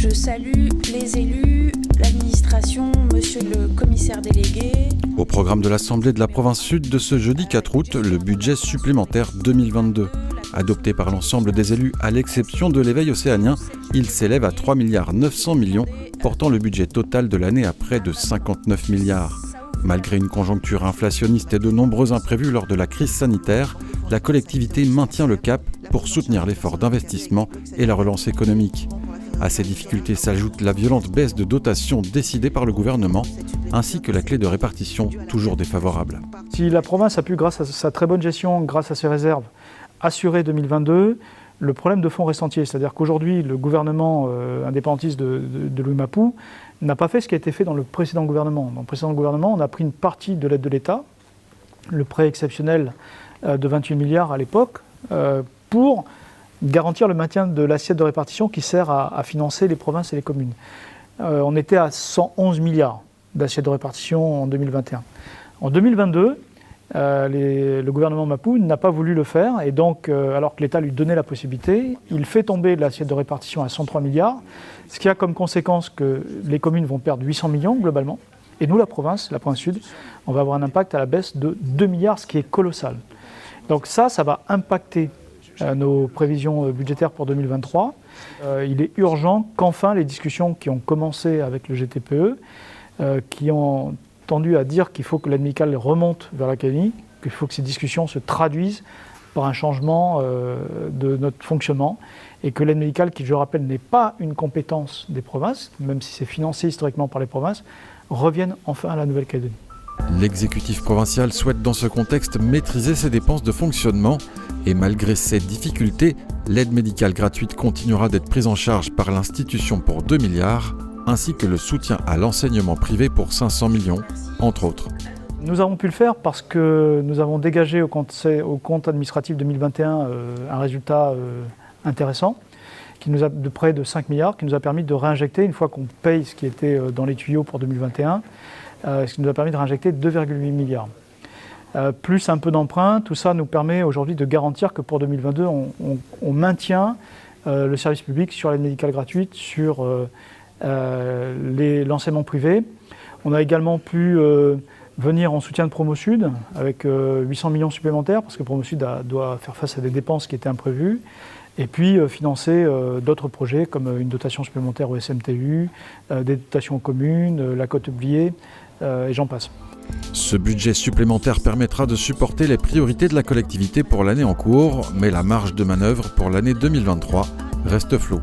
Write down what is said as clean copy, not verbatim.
Je salue les élus, l'administration, monsieur le commissaire délégué. Au programme de l'Assemblée de la province sud de ce jeudi 4 août, le budget supplémentaire 2022. Adopté par l'ensemble des élus à l'exception de l'éveil océanien, il s'élève à 3,9 milliards, portant le budget total de l'année à près de 59 milliards. Malgré une conjoncture inflationniste et de nombreux imprévus lors de la crise sanitaire, la collectivité maintient le cap pour soutenir l'effort d'investissement et la relance économique. À ces difficultés s'ajoute la violente baisse de dotation décidée par le gouvernement, ainsi que la clé de répartition toujours défavorable. Si la province a pu, grâce à sa très bonne gestion, grâce à ses réserves, assurer 2022, le problème de fond reste entier. C'est-à-dire qu'aujourd'hui, le gouvernement indépendantiste de Louis Mapou n'a pas fait ce qui a été fait dans le précédent gouvernement. Dans le précédent gouvernement, on a pris une partie de l'aide de l'État, le prêt exceptionnel de 28 milliards à l'époque, pour garantir le maintien de l'assiette de répartition qui sert à financer les provinces et les communes. On était à 111 milliards d'assiette de répartition en 2021. En 2022, le gouvernement Mapou n'a pas voulu le faire et donc, alors que l'État lui donnait la possibilité, il fait tomber l'assiette de répartition à 103 milliards, ce qui a comme conséquence que les communes vont perdre 800 millions globalement, et nous, la province sud, on va avoir un impact à la baisse de 2 milliards, ce qui est colossal. Donc ça va impacter nos prévisions budgétaires pour 2023. Il est urgent qu'enfin les discussions qui ont commencé avec le GTPE, qui ont tendu à dire qu'il faut que l'aide médicale remonte vers l'académie, qu'il faut que ces discussions se traduisent par un changement de notre fonctionnement et que l'aide médicale, qui je rappelle n'est pas une compétence des provinces, même si c'est financé historiquement par les provinces, revienne enfin à la Nouvelle-Calédonie. L'exécutif provincial souhaite dans ce contexte maîtriser ses dépenses de fonctionnement et malgré ces difficultés, l'aide médicale gratuite continuera d'être prise en charge par l'institution pour 2 milliards, ainsi que le soutien à l'enseignement privé pour 500 millions, entre autres. Nous avons pu le faire parce que nous avons dégagé au compte administratif 2021 un résultat intéressant, de près de 5 milliards, qui nous a permis de réinjecter, une fois qu'on paye ce qui était dans les tuyaux pour 2021, ce qui nous a permis de réinjecter 2,8 milliards. Plus un peu d'emprunt, tout ça nous permet aujourd'hui de garantir que pour 2022, on maintient le service public sur l'aide médicale gratuite, sur l'enseignement privé. On a également pu venir en soutien de Promo Sud avec 800 millions supplémentaires, parce que Promo Sud doit faire face à des dépenses qui étaient imprévues, et puis financer d'autres projets comme une dotation supplémentaire au SMTU, des dotations aux communes, la cote oubliée, et j'en passe. Ce budget supplémentaire permettra de supporter les priorités de la collectivité pour l'année en cours, mais la marge de manœuvre pour l'année 2023 reste floue.